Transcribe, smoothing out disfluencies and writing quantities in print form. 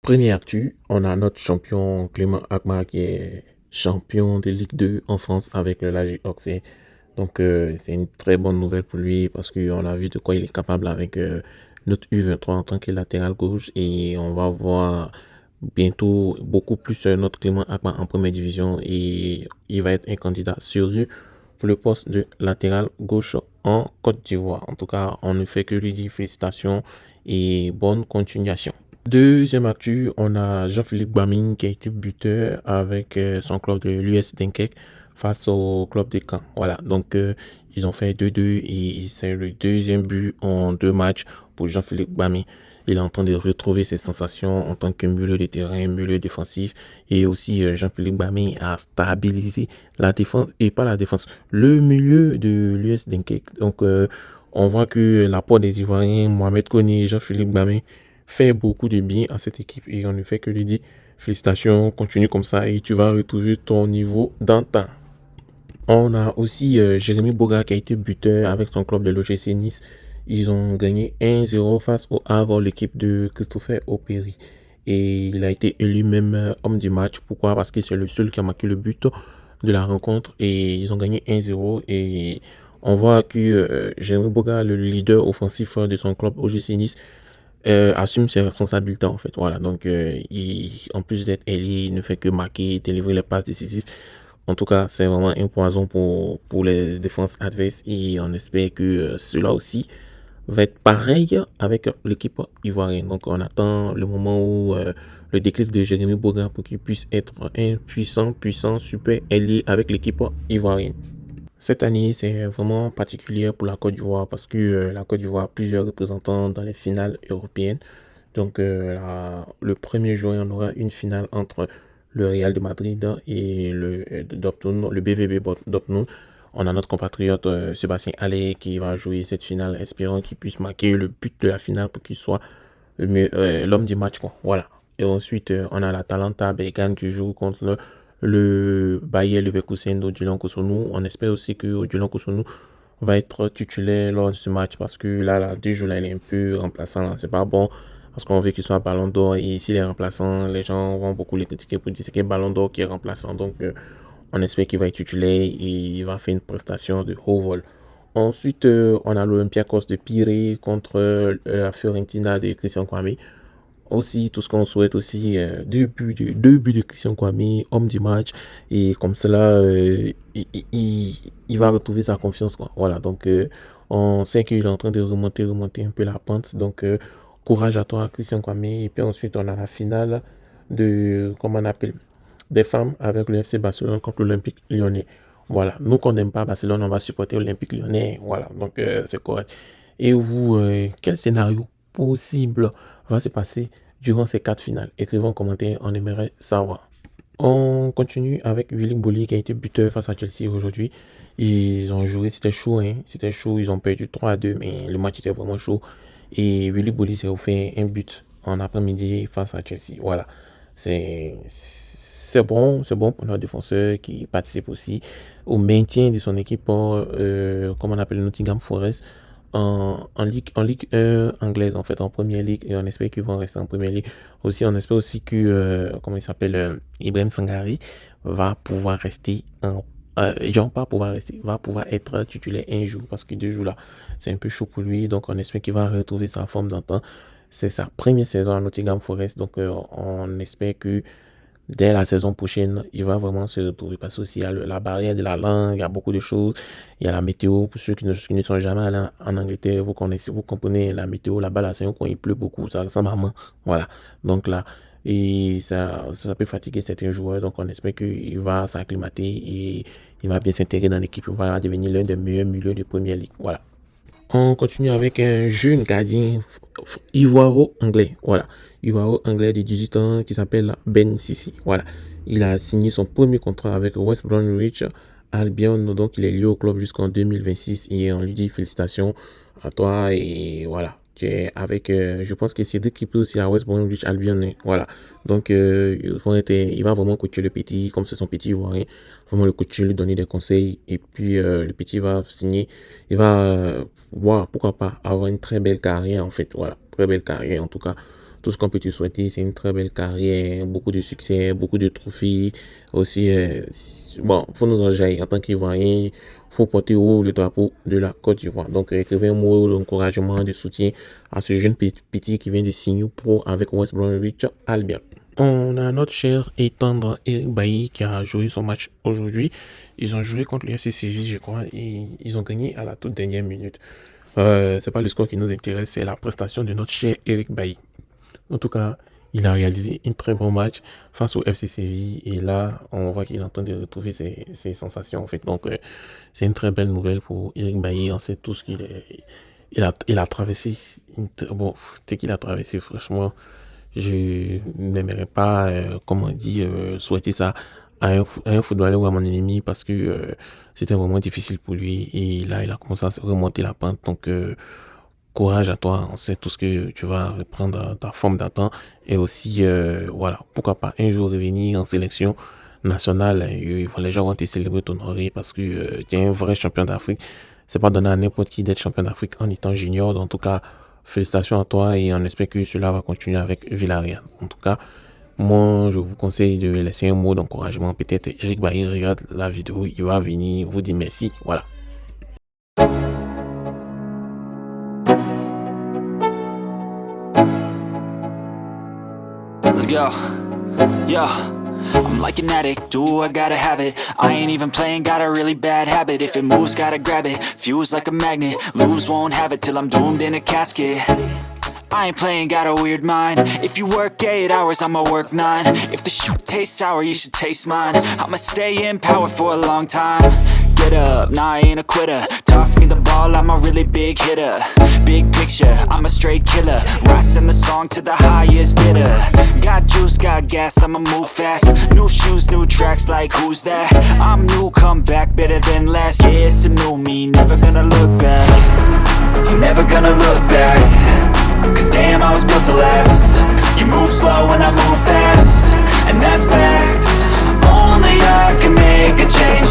Première actu, on a notre champion Clément Akma qui est champion de Ligue 2 en France avec le Lagy Auxerre. Donc c'est une très bonne nouvelle pour lui parce qu'on a vu de quoi il est capable avec notre U23 en tant que latéral gauche et on va voir bientôt beaucoup plus notre Clément Akma en première division et il va être un candidat sérieux pour le poste de latéral gauche en Côte d'Ivoire. En tout cas, on ne fait que lui dire félicitations et bonne continuation. Deuxième actu, on a Jean-Philippe Baming qui a été buteur avec son club de l'US Dunkerque face au club de Caen. Voilà, donc ils ont fait 2-2 et c'est le deuxième but en 2 matchs pour Jean-Philippe Baming. Il est en train de retrouver ses sensations en tant que milieu de terrain, milieu défensif. Et aussi, Jean-Philippe Baming a stabilisé la défense, et pas la défense, le milieu de l'US Dunkerque. Donc, on voit que l'apport des Ivoiriens, Mohamed Kone et Jean-Philippe Baming, fait beaucoup de bien à cette équipe et on ne fait que lui dire félicitations, continue comme ça et tu vas retrouver ton niveau d'antan. On a aussi Jérémy Boga qui a été buteur avec son club de l'OGC Nice. Ils ont gagné 1-0 face au Havre, l'équipe de Christopher Opéry. Et il a été élu même homme du match. Pourquoi? Parce que c'est le seul qui a marqué le but de la rencontre et ils ont gagné 1-0 et on voit que Jérémy Boga, le leader offensif de son club OGC Nice, assume ses responsabilités en fait. Voilà, donc en plus d'être ailier, il ne fait que marquer, délivrer les passes décisives. En tout cas, c'est vraiment un poison pour les défenses adverses et on espère que cela aussi va être pareil avec l'équipe ivoirienne. Donc on attend le moment où le déclic de Jérémy Boga pour qu'il puisse être un puissant, super ailier avec l'équipe ivoirienne. Cette année, c'est vraiment particulier pour la Côte d'Ivoire parce que la Côte d'Ivoire a plusieurs représentants dans les finales européennes. Donc, le 1er juin, on aura une finale entre le Real de Madrid et le BVB Dortmund. On a notre compatriote Sébastien Haller qui va jouer cette finale, espérant qu'il puisse marquer le but de la finale pour qu'il soit l'homme du match, quoi. Voilà. Et ensuite, on a l'Atalanta Bergame qui joue contre le Bayer Leverkusen d'Odilon Kosonou. On espère aussi que Odilon Kosonou va être titulaire lors de ce match parce que là 2 jours, là, il est un peu remplaçant. Là. C'est pas bon parce qu'on veut qu'il soit ballon d'or et s'il est remplaçant, les gens vont beaucoup les critiquer pour dire que c'est ballon d'or qui est remplaçant. Donc, on espère qu'il va être titulaire et il va faire une prestation de haut vol. Ensuite, on a l'Olympiakos de Pirée contre la Fiorentina de Christian Kwame. Aussi, tout ce qu'on souhaite aussi, 2 buts de Christian Kwame, homme du match. Et comme cela, il va retrouver sa confiance. Quoi. Voilà, donc on sait qu'il est en train de remonter un peu la pente. Donc, courage à toi, Christian Kwame. Et puis ensuite, on a la finale comment on appelle, des femmes avec le FC Barcelone contre l'Olympique Lyonnais. Voilà, nous qu'on n'aime pas Barcelone, on va supporter l'Olympique Lyonnais. Voilà, donc c'est correct. Et vous, quel scénario possible va se passer durant ces 4 finales? Écrivez en commentaire, on aimerait savoir. On continue avec Willy Bolly qui a été buteur face à Chelsea aujourd'hui. Ils ont joué, c'était chaud, hein. C'était chaud, ils ont perdu 3-2, mais le match était vraiment chaud. Et Willy Bolly s'est offert un but en après-midi face à Chelsea. Voilà, c'est bon pour notre défenseur qui participe aussi au maintien de son équipe, comme on appelle Nottingham Forest, en Ligue 1 anglaise, en fait, en première ligue, et on espère qu'ils vont rester en première ligue. Aussi, on espère aussi que, comment il s'appelle, Ibrahim Sangari va pouvoir rester genre pas pouvoir rester, va pouvoir être titulaire un jour, parce que 2 jours là, c'est un peu chaud pour lui, donc on espère qu'il va retrouver sa forme d'antan. C'est sa première saison à Nottingham Forest, donc on espère que dès la saison prochaine, il va vraiment se retrouver. Parce qu'il y a la barrière de la langue, il y a beaucoup de choses. Il y a la météo. Pour ceux qui ne sont jamais allés en Angleterre, vous connaissez, vous comprenez la météo. Là-bas, là, c'est quand il pleut beaucoup. Ça ressemble à main. Voilà. Donc là, et ça peut fatiguer certains joueurs. Donc on espère qu'il va s'acclimater et il va bien s'intégrer dans l'équipe. Il va devenir l'un des meilleurs milieux de première ligue. Voilà. On continue avec un jeune gardien ivoiro-anglais. Voilà. Ivoiro-anglais de 18 ans qui s'appelle Ben Sissi. Voilà. Il a signé son premier contrat avec West Bromwich Albion. Donc, il est lié au club jusqu'en 2026 et on lui dit félicitations à toi et voilà. Avec, je pense que c'est deux qui peut aussi à West Bromwich Albion. Voilà. Donc, il va vraiment coacher le petit, comme c'est son petit ivoirien. Vraiment le coacher, lui donner des conseils. Et puis, le petit va signer. Il va voir, pourquoi pas, avoir une très belle carrière, en fait. Voilà. Très belle carrière, en tout cas. tout ce qu'on peut te souhaiter. C'est une très belle carrière, beaucoup de succès, beaucoup de trophées. Aussi, bon, faut nous engager en tant qu'Ivoiriens, faut porter haut le drapeau de la Côte d'Ivoire. Donc, écrivez un mot d'encouragement, de soutien à ce jeune petit qui vient de signer pro avec West Bromwich Albion. On a notre cher et tendre Eric Bailly qui a joué son match aujourd'hui. Ils ont joué contre le FC Séville, je crois, et ils ont gagné à la toute dernière minute. C'est pas le score qui nous intéresse, c'est la prestation de notre cher Eric Bailly. En tout cas, il a réalisé un très bon match face au FC Séville et là, on voit qu'il est en train de retrouver ses sensations en fait. Donc, c'est une très belle nouvelle pour Eric Bailly. On sait tous qu'il est, il a traversé, bon, c'est qu'il a traversé franchement. Je n'aimerais pas, comme on dit, souhaiter ça à un footballeur ou à mon ennemi parce que c'était vraiment difficile pour lui et là, il a commencé à se remonter la pente. Donc, courage à toi, on sait tout ce que tu vas reprendre ta forme d'antan et aussi, voilà, pourquoi pas un jour revenir en sélection nationale, les gens vont te célébrer, t'honorer parce que tu es un vrai champion d'Afrique. C'est pas donné à n'importe qui d'être champion d'Afrique en étant junior, donc en tout cas, félicitations à toi et on espère que cela va continuer avec Villarreal. En tout cas, moi, je vous conseille de laisser un mot d'encouragement. Peut-être Eric Bailly regarde la vidéo, il va venir vous dire merci. Voilà. Let's go. Yo. I'm like an addict, do I gotta have it. I ain't even playing, got a really bad habit. If it moves, gotta grab it, fuse like a magnet. Lose, won't have it till I'm doomed in a casket. I ain't playing, got a weird mind. If you work 8 hours, I'ma work 9. If the shit tastes sour, you should taste mine. I'ma stay in power for a long time. Get up, nah I ain't a quitter. Toss me the ball, I'm a really big hitter. Big picture, I'm a straight killer. Rising the song to the highest bidder. Got juice, got gas, I'ma move fast. New shoes, new tracks, like who's that? I'm new, come back, better than last. Yeah, it's a new me, never gonna look back. I'm never gonna look back. Cause damn, I was built to last. You move slow and I move fast, and that's facts. Only I can make a change.